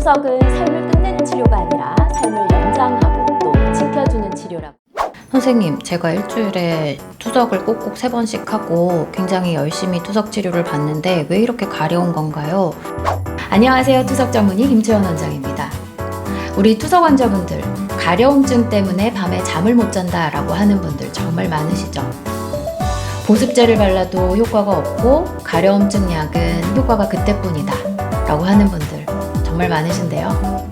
투석은 삶을 끝내는 치료가 아니라 삶을 연장하고 또 지켜주는 치료라고. 선생님, 제가 일주일에 투석을 꼭꼭 3번씩 하고 굉장히 열심히 투석 치료를 받는데 왜 이렇게 가려운 건가요? 안녕하세요. 투석 전문의 김채원 원장입니다. 우리 투석 환자분들, 가려움증 때문에 밤에 잠을 못 잔다 라고 하는 분들 정말 많으시죠? 보습제를 발라도 효과가 없고 가려움증 약은 효과가 그때뿐이다 라고 하는 분들 정말 많으신데요.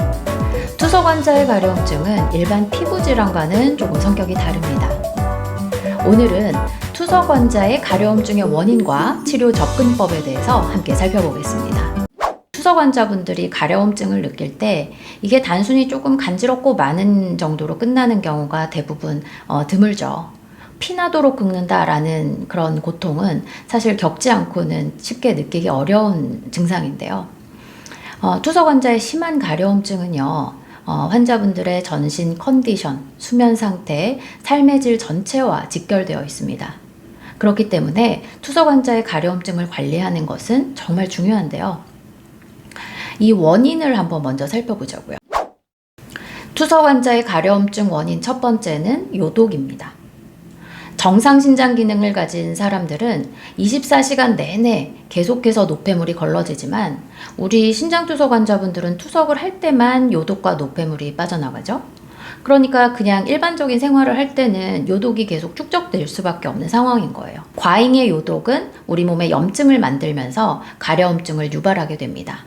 투석 환자의 가려움증은 일반 피부 질환과는 조금 성격이 다릅니다. 오늘은 투석 환자의 가려움증의 원인과 치료 접근법에 대해서 함께 살펴보겠습니다. 투석 환자분들이 가려움증을 느낄 때 이게 단순히 조금 간지럽고 많은 정도로 끝나는 경우가 대부분 드물죠. 피나도록 긁는다라는 그런 고통은 사실 겪지 않고는 쉽게 느끼기 어려운 증상인데요. 투석 환자의 심한 가려움증은요, 환자분들의 전신 컨디션, 수면 상태, 삶의 질 전체와 직결되어 있습니다. 그렇기 때문에 투석 환자의 가려움증을 관리하는 것은 정말 중요한데요. 이 원인을 한번 먼저 살펴보자고요. 투석 환자의 가려움증 원인 첫 번째는 요독입니다. 정상 신장 기능을 가진 사람들은 24시간 내내 계속해서 노폐물이 걸러지지만 우리 신장투석 환자분들은 투석을 할 때만 요독과 노폐물이 빠져나가죠. 그러니까 그냥 일반적인 생활을 할 때는 요독이 계속 축적될 수밖에 없는 상황인 거예요. 과잉의 요독은 우리 몸에 염증을 만들면서 가려움증을 유발하게 됩니다.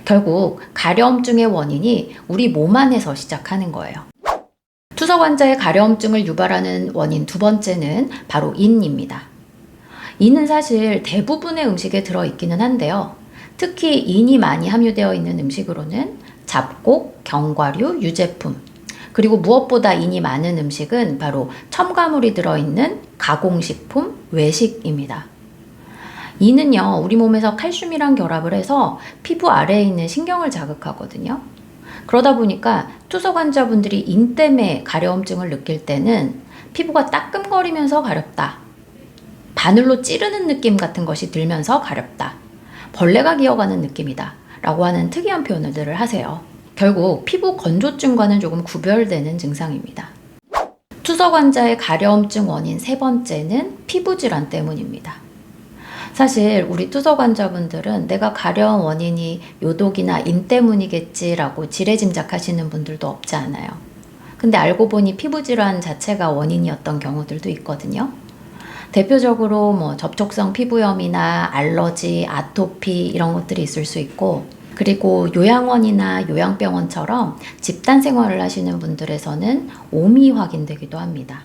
결국 가려움증의 원인이 우리 몸 안에서 시작하는 거예요. 투석 환자의 가려움증을 유발하는 원인 두 번째는 바로 인입니다. 인은 사실 대부분의 음식에 들어있기는 한데요. 특히 인이 많이 함유되어 있는 음식으로는 잡곡, 견과류, 유제품, 그리고 무엇보다 인이 많은 음식은 바로 첨가물이 들어있는 가공식품, 외식입니다. 인은요, 우리 몸에서 칼슘이랑 결합을 해서 피부 아래에 있는 신경을 자극하거든요. 그러다 보니까 투석 환자분들이 인 때문에 가려움증을 느낄 때는 피부가 따끔거리면서 가렵다, 바늘로 찌르는 느낌 같은 것이 들면서 가렵다, 벌레가 기어가는 느낌이다 라고 하는 특이한 표현들을 하세요. 결국 피부 건조증과는 조금 구별되는 증상입니다. 투석 환자의 가려움증 원인 세 번째는 피부 질환 때문입니다. 사실 우리 투석 환자분들은 내가 가려운 원인이 요독이나 인 때문이겠지라고 지레짐작하시는 분들도 없지 않아요. 근데 알고 보니 피부 질환 자체가 원인이었던 경우들도 있거든요. 대표적으로 접촉성 피부염이나 알러지, 아토피 이런 것들이 있을 수 있고, 그리고 요양원이나 요양병원처럼 집단 생활을 하시는 분들에서는 옴이 확인되기도 합니다.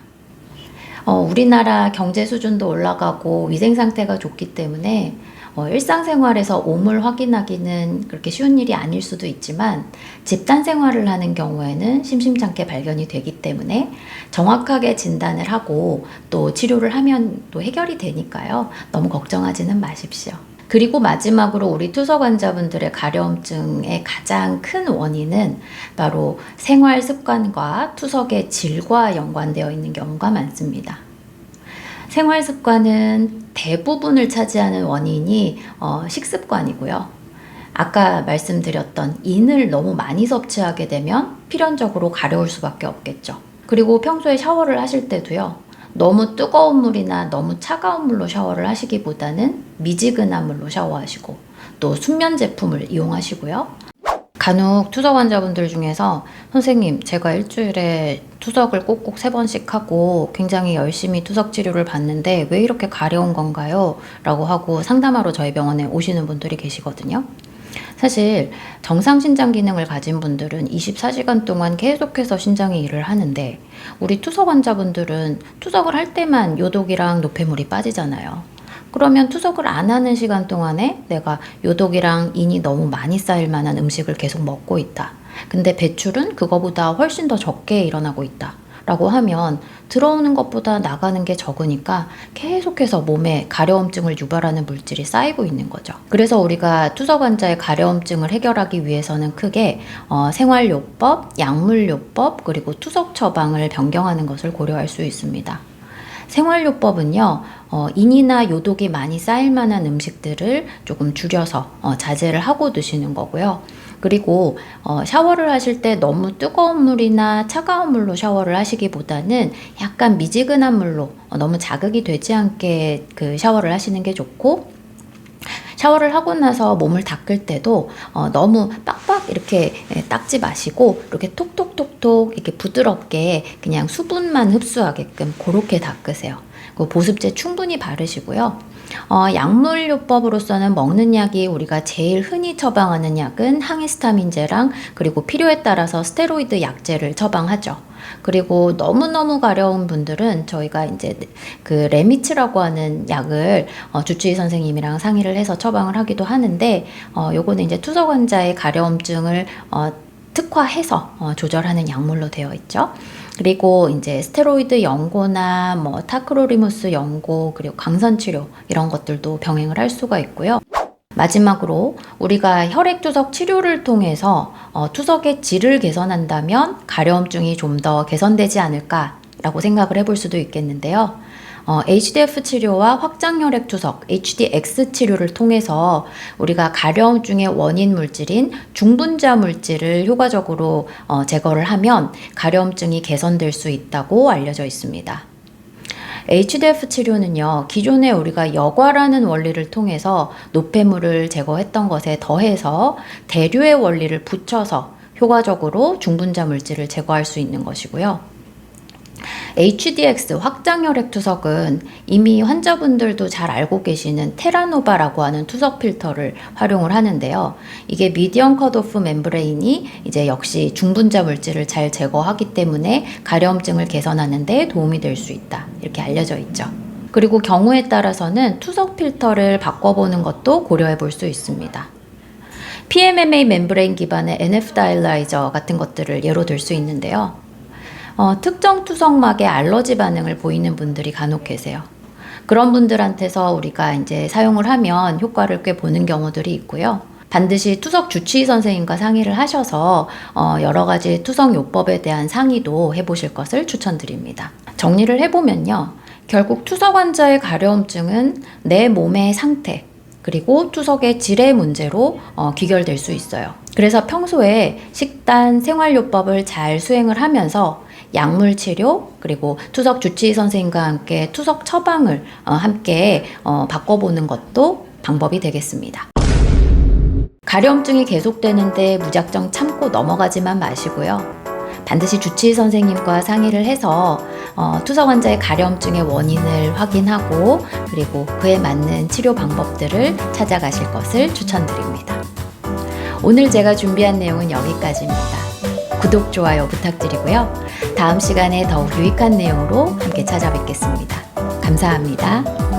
우리나라 경제 수준도 올라가고 위생 상태가 좋기 때문에 일상생활에서 옴을 확인하기는 그렇게 쉬운 일이 아닐 수도 있지만 집단 생활을 하는 경우에는 심심찮게 발견이 되기 때문에 정확하게 진단을 하고 또 치료를 하면 또 해결이 되니까요. 너무 걱정하지는 마십시오. 그리고 마지막으로 우리 투석 환자분들의 가려움증의 가장 큰 원인은 바로 생활 습관과 투석의 질과 연관되어 있는 경우가 많습니다. 생활 습관은 대부분을 차지하는 원인이 식습관이고요. 아까 말씀드렸던 인을 너무 많이 섭취하게 되면 필연적으로 가려울 수밖에 없겠죠. 그리고 평소에 샤워를 하실 때도요. 너무 뜨거운 물이나 너무 차가운 물로 샤워를 하시기보다는 미지근한 물로 샤워하시고 또 순면 제품을 이용하시고요. 간혹 투석 환자분들 중에서 선생님, 제가 일주일에 투석을 꼭꼭 3번씩 하고 굉장히 열심히 투석 치료를 받는데 왜 이렇게 가려운 건가요? 라고 하고 상담하러 저희 병원에 오시는 분들이 계시거든요. 사실 정상 신장 기능을 가진 분들은 24시간 동안 계속해서 신장이 일을 하는데 우리 투석 환자분들은 투석을 할 때만 요독이랑 노폐물이 빠지잖아요. 그러면 투석을 안 하는 시간 동안에 내가 요독이랑 인이 너무 많이 쌓일 만한 음식을 계속 먹고 있다. 근데 배출은 그거보다 훨씬 더 적게 일어나고 있다. 라고 하면 들어오는 것보다 나가는 게 적으니까 계속해서 몸에 가려움증을 유발하는 물질이 쌓이고 있는 거죠. 그래서 우리가 투석 환자의 가려움증을 해결하기 위해서는 크게 생활요법, 약물요법, 그리고 투석 처방을 변경하는 것을 고려할 수 있습니다. 생활요법은요, 인이나 요독이 많이 쌓일 만한 음식들을 조금 줄여서 자제를 하고 드시는 거고요. 그리고 샤워를 하실 때 너무 뜨거운 물이나 차가운 물로 샤워를 하시기보다는 약간 미지근한 물로 너무 자극이 되지 않게 그 샤워를 하시는 게 좋고, 샤워를 하고 나서 몸을 닦을 때도 너무 빡빡 이렇게 닦지 마시고 이렇게 톡톡톡톡 이렇게 부드럽게 그냥 수분만 흡수하게끔 그렇게 닦으세요. 그 보습제 충분히 바르시고요. 약물요법으로서는 먹는 약이 우리가 제일 흔히 처방하는 약은 항히스타민제랑, 그리고 필요에 따라서 스테로이드 약제를 처방하죠. 그리고 너무너무 가려운 분들은 저희가 이제 그 레미츠라고 하는 약을 주치의 선생님이랑 상의를 해서 처방을 하기도 하는데, 요거는 이제 투석 환자의 가려움증을 특화해서 조절하는 약물로 되어 있죠. 그리고 이제 스테로이드 연고나 뭐 타크로리무스 연고, 그리고 강선 치료 이런 것들도 병행을 할 수가 있고요. 마지막으로 우리가 혈액 투석 치료를 통해서 투석의 질을 개선한다면 가려움증이 좀 더 개선되지 않을까라고 생각을 해볼 수도 있겠는데요. HDF 치료와 확장혈액 투석, HDX 치료를 통해서 우리가 가려움증의 원인 물질인 중분자 물질을 효과적으로 제거를 하면 가려움증이 개선될 수 있다고 알려져 있습니다. HDF 치료는요, 기존에 우리가 여과라는 원리를 통해서 노폐물을 제거했던 것에 더해서 대류의 원리를 붙여서 효과적으로 중분자 물질을 제거할 수 있는 것이고요. HDX 확장혈액 투석은 이미 환자분들도 잘 알고 계시는 테라노바라고 하는 투석 필터를 활용을 하는데요. 이게 미디엄 컷오프 멤브레인이 이제 역시 중분자 물질을 잘 제거하기 때문에 가려움증을 개선하는 데 도움이 될 수 있다, 이렇게 알려져 있죠. 그리고 경우에 따라서는 투석 필터를 바꿔보는 것도 고려해 볼 수 있습니다. PMMA 멤브레인 기반의 NF 다이라이저 같은 것들을 예로 들 수 있는데요. 특정 투석막에 알러지 반응을 보이는 분들이 간혹 계세요. 그런 분들한테서 우리가 이제 사용을 하면 효과를 꽤 보는 경우들이 있고요. 반드시 투석 주치의 선생님과 상의를 하셔서 여러 가지 투석 요법에 대한 상의도 해보실 것을 추천드립니다. 정리를 해보면요. 결국 투석 환자의 가려움증은 내 몸의 상태, 그리고 투석의 질의 문제로 귀결될 수 있어요. 그래서 평소에 식단, 생활요법을 잘 수행을 하면서 약물 치료, 그리고 투석 주치의 선생님과 함께 투석 처방을 함께 바꿔보는 것도 방법이 되겠습니다. 가려움증이 계속되는데 무작정 참고 넘어가지만 마시고요. 반드시 주치의 선생님과 상의를 해서 투석 환자의 가려움증의 원인을 확인하고, 그리고 그에 맞는 치료 방법들을 찾아가실 것을 추천드립니다. 오늘 제가 준비한 내용은 여기까지입니다. 구독, 좋아요 부탁드리고요. 다음 시간에 더욱 유익한 내용으로 함께 찾아뵙겠습니다. 감사합니다.